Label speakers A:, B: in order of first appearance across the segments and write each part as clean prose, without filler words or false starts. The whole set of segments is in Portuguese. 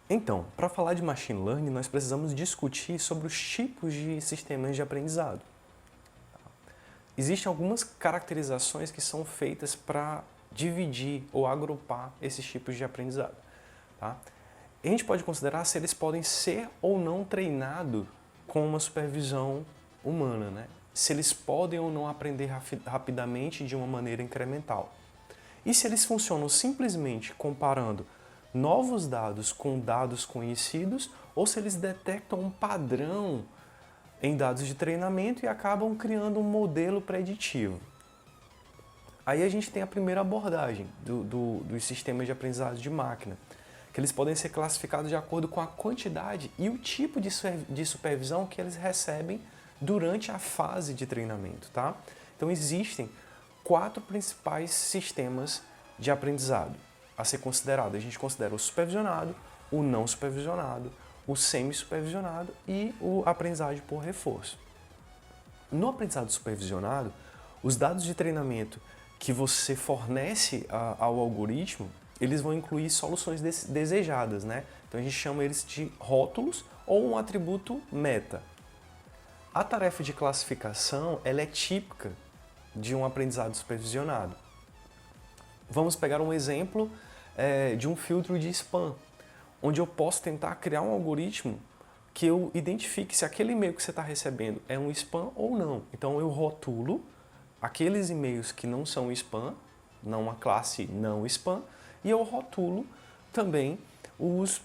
A: Então, para falar de Machine Learning, nós precisamos discutir sobre os tipos de sistemas de aprendizado. Existem algumas caracterizações que são feitas para dividir ou agrupar esses tipos de aprendizado. Tá? A gente pode considerar se eles podem ser ou não treinados com uma supervisão humana, né? Se eles podem ou não aprender rapidamente de uma maneira incremental. E se eles funcionam simplesmente comparando novos dados com dados conhecidos, ou se eles detectam um padrão em dados de treinamento e acabam criando um modelo preditivo. Aí a gente tem a primeira abordagem dos sistemas de aprendizado de máquina, que eles podem ser classificados de acordo com a quantidade e o tipo de supervisão que eles recebem durante a fase de treinamento. Tá? Então existem 4 principais sistemas de aprendizado a ser considerado. A gente considera o supervisionado, o não supervisionado, o semi-supervisionado e o aprendizagem por reforço. No aprendizado supervisionado, os dados de treinamento que você fornece ao algoritmo, eles vão incluir soluções desejadas, né? Então a gente chama eles de rótulos ou um atributo meta. A tarefa de classificação, ela é típica de um aprendizado supervisionado. Vamos pegar um exemplo de um filtro de spam, onde eu posso tentar criar um algoritmo que eu identifique se aquele e-mail que você está recebendo é um spam ou não. Então eu rotulo aqueles e-mails que não são spam, não uma classe não spam, e eu rotulo também os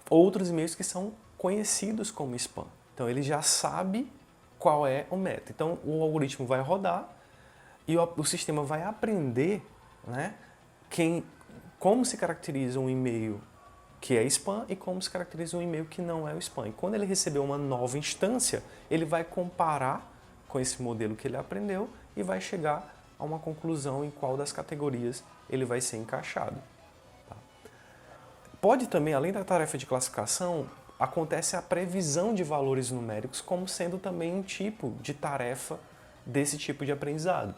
A: outros e-mails que são conhecidos como spam. Então ele já sabe qual é o meta. Então o algoritmo vai rodar e o sistema vai aprender, né, como se caracteriza um e-mail que é spam e como se caracteriza um e-mail que não é o spam. E quando ele receber uma nova instância, ele vai comparar com esse modelo que ele aprendeu e vai chegar a uma conclusão em qual das categorias ele vai ser encaixado. Tá? Pode também, além da tarefa de classificação, acontece a previsão de valores numéricos como sendo também um tipo de tarefa desse tipo de aprendizado.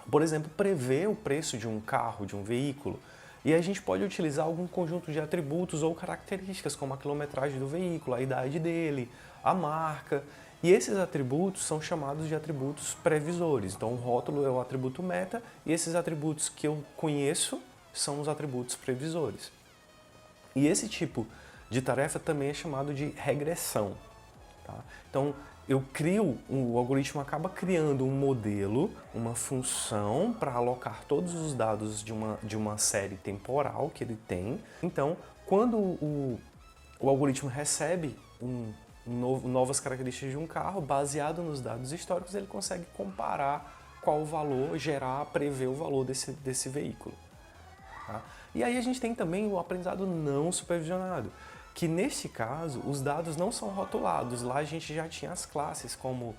A: Por exemplo, prever o preço de um carro, de um veículo, e a gente pode utilizar algum conjunto de atributos ou características, como a quilometragem do veículo, a idade dele, a marca. E esses atributos são chamados de atributos previsores. Então o rótulo é o atributo meta e esses atributos que eu conheço são os atributos previsores. E esse tipo de tarefa também é chamado de regressão. Tá? Então o algoritmo acaba criando um modelo, uma função para alocar todos os dados de uma série temporal que ele tem. Então, quando o algoritmo recebe novas características de um carro, baseado nos dados históricos, ele consegue comparar qual o valor, prever o valor desse veículo. Tá? E aí a gente tem também o aprendizado não supervisionado, que neste caso os dados não são rotulados. Lá a gente já tinha as classes como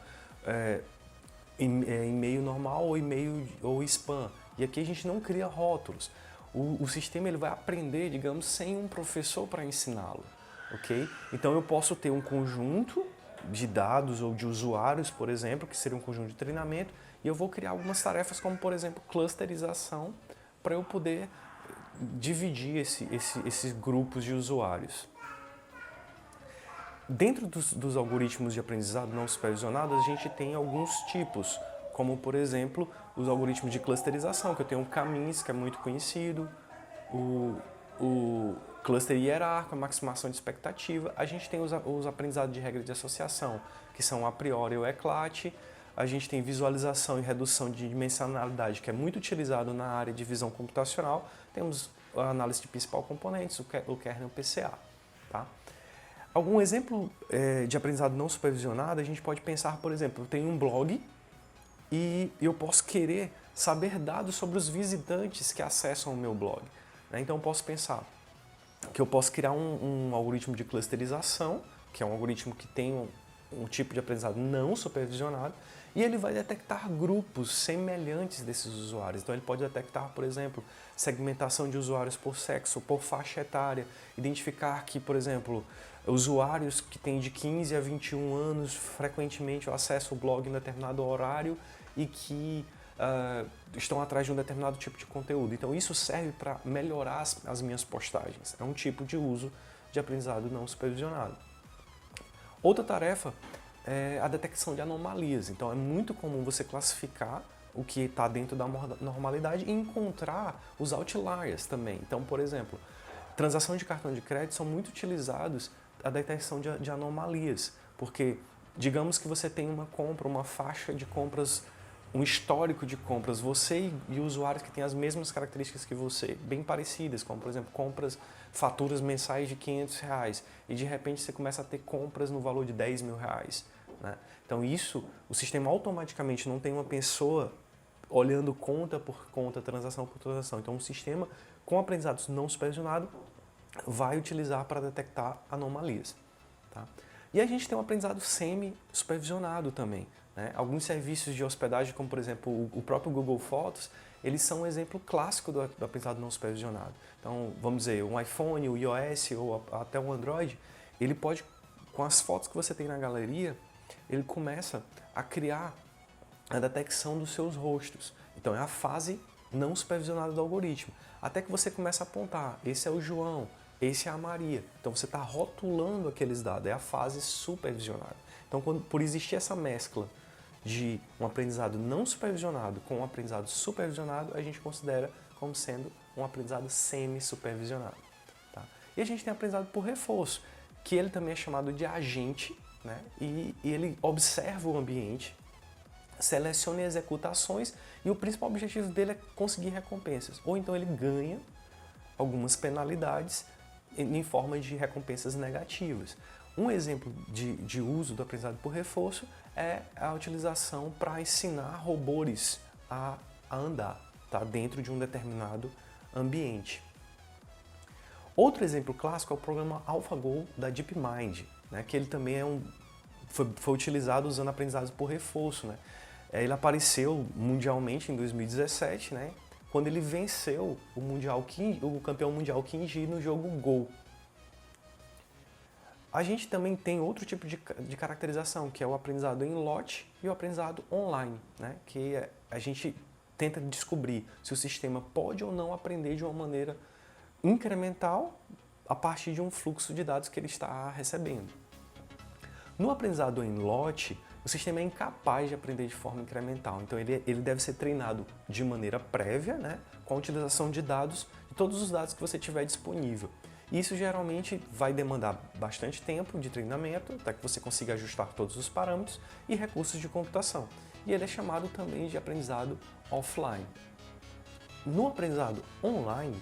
A: e-mail normal ou e-mail ou spam. E aqui a gente não cria rótulos. O sistema ele vai aprender, digamos, sem um professor para ensiná-lo. Okay? Então eu posso ter um conjunto de dados ou de usuários, por exemplo, que seria um conjunto de treinamento, e eu vou criar algumas tarefas como, por exemplo, clusterização, para eu poder dividir esses grupos de usuários. Dentro dos algoritmos de aprendizado não supervisionado, a gente tem alguns tipos, como, por exemplo, os algoritmos de clusterização, que eu tenho o K-means, que é muito conhecido, o cluster hierárquico, a maximação de expectativa. A gente tem os aprendizados de regra de associação, que são a priori o ECLAT. A gente tem visualização e redução de dimensionalidade, que é muito utilizado na área de visão computacional. Temos a análise de principal componentes, o kernel PCA. Tá? Algum exemplo de aprendizado não supervisionado, a gente pode pensar, por exemplo, eu tenho um blog e eu posso querer saber dados sobre os visitantes que acessam o meu blog. Então eu posso pensar que eu posso criar um algoritmo de clusterização, que é um algoritmo que tem um tipo de aprendizado não supervisionado, e ele vai detectar grupos semelhantes desses usuários. Então ele pode detectar, por exemplo, segmentação de usuários por sexo, por faixa etária, identificar que, por exemplo, usuários que têm de 15 a 21 anos frequentemente acessam o blog em determinado horário e que estão atrás de um determinado tipo de conteúdo. Então isso serve para melhorar as minhas postagens. É um tipo de uso de aprendizado não supervisionado. Outra tarefa é a detecção de anomalias. Então é muito comum você classificar o que está dentro da normalidade e encontrar os outliers também. Então, por exemplo, transações de cartão de crédito são muito utilizados a detecção de anomalias, porque digamos que você tem uma compra, uma faixa de compras, um histórico de compras, você e usuários que têm as mesmas características que você, bem parecidas, como por exemplo compras, faturas mensais de R$500 e de repente você começa a ter compras no valor de R$10.000, né? Então isso, o sistema automaticamente não tem uma pessoa olhando conta por conta, transação por transação. Então um sistema com aprendizados não supervisionado vai utilizar para detectar anomalias. Tá? E a gente tem um aprendizado semi-supervisionado também. Né? Alguns serviços de hospedagem, como por exemplo o próprio Google Fotos, eles são um exemplo clássico do aprendizado não supervisionado. Então, vamos dizer, um iPhone, o iOS ou até um Android, ele pode, com as fotos que você tem na galeria, ele começa a criar a detecção dos seus rostos. Então, é a fase não supervisionada do algoritmo. Até que você começa a apontar, esse é o João, esse é a Maria. Então você está rotulando aqueles dados, é a fase supervisionada. Então por existir essa mescla de um aprendizado não supervisionado com um aprendizado supervisionado, a gente considera como sendo um aprendizado semi-supervisionado. Tá? E a gente tem aprendizado por reforço, que ele também é chamado de agente, né? E ele observa o ambiente, seleciona e executa ações e o principal objetivo dele é conseguir recompensas. Ou então ele ganha algumas penalidades em forma de recompensas negativas. Um exemplo de uso do aprendizado por reforço é a utilização para ensinar robôs a andar, tá? Dentro de um determinado ambiente. Outro exemplo clássico é o programa AlphaGo da DeepMind, né? Que ele também foi utilizado usando aprendizados por reforço. Né? Ele apareceu mundialmente em 2017, né? Quando ele venceu o campeão mundial Qin Ji no jogo Go. A gente também tem outro tipo de caracterização, que é o aprendizado em lote e o aprendizado online, né? Que a gente tenta descobrir se o sistema pode ou não aprender de uma maneira incremental a partir de um fluxo de dados que ele está recebendo. No aprendizado em lote, o sistema é incapaz de aprender de forma incremental, então ele deve ser treinado de maneira prévia, né, com a utilização de dados, de todos os dados que você tiver disponível. Isso geralmente vai demandar bastante tempo de treinamento, até que você consiga ajustar todos os parâmetros e recursos de computação. E ele é chamado também de aprendizado offline. No aprendizado online,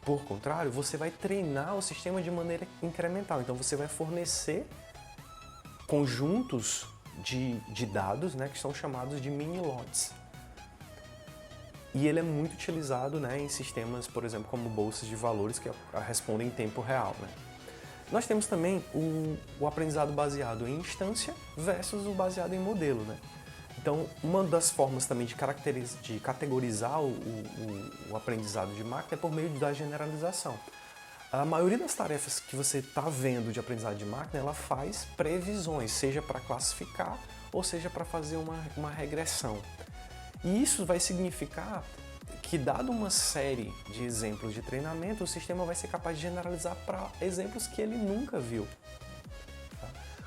A: por contrário, você vai treinar o sistema de maneira incremental, então você vai fornecer conjuntos de dados, né, que são chamados de mini-lots. E ele é muito utilizado, né, em sistemas, por exemplo, como bolsas de valores que respondem em tempo real. Né? Nós temos também o aprendizado baseado em instância versus o baseado em modelo. Né? Então, uma das formas também de categorizar o aprendizado de máquina é por meio da generalização. A maioria das tarefas que você está vendo de aprendizado de máquina, ela faz previsões, seja para classificar ou seja para fazer uma regressão. E isso vai significar que, dado uma série de exemplos de treinamento, o sistema vai ser capaz de generalizar para exemplos que ele nunca viu.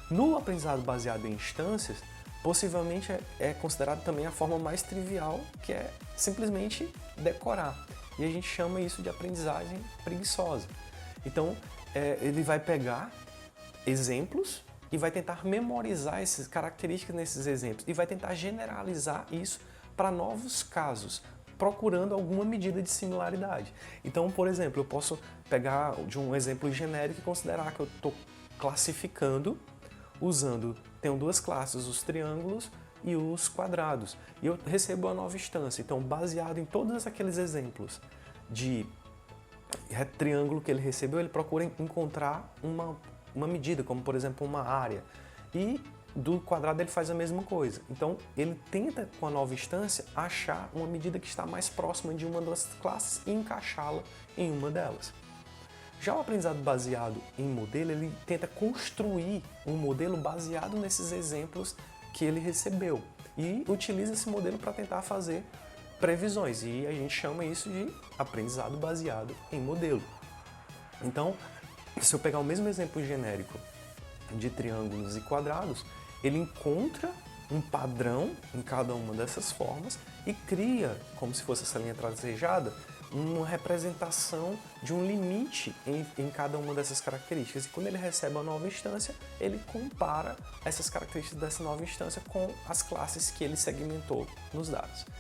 A: No aprendizado baseado em instâncias, possivelmente é considerado também a forma mais trivial, que é simplesmente decorar. E a gente chama isso de aprendizagem preguiçosa. Então, ele vai pegar exemplos e vai tentar memorizar essas características nesses exemplos e vai tentar generalizar isso para novos casos, procurando alguma medida de similaridade. Então, por exemplo, eu posso pegar de um exemplo genérico e considerar que eu estou classificando tenho duas classes, os triângulos e os quadrados, e eu recebo uma nova instância. Então, baseado em todos aqueles exemplos de triângulo que ele recebeu, ele procura encontrar uma medida, como por exemplo uma área, e do quadrado ele faz a mesma coisa. Então ele tenta, com a nova instância, achar uma medida que está mais próxima de uma das classes e encaixá-la em uma delas. Já o aprendizado baseado em modelo, ele tenta construir um modelo baseado nesses exemplos que ele recebeu e utiliza esse modelo para tentar fazer previsões, e a gente chama isso de aprendizado baseado em modelo. Então, Se eu pegar o mesmo exemplo genérico de triângulos e quadrados, ele encontra um padrão em cada uma dessas formas e cria, como se fosse essa linha tracejada, uma representação de um limite em cada uma dessas características. E quando ele recebe a nova instância, ele compara essas características dessa nova instância com as classes que ele segmentou nos dados.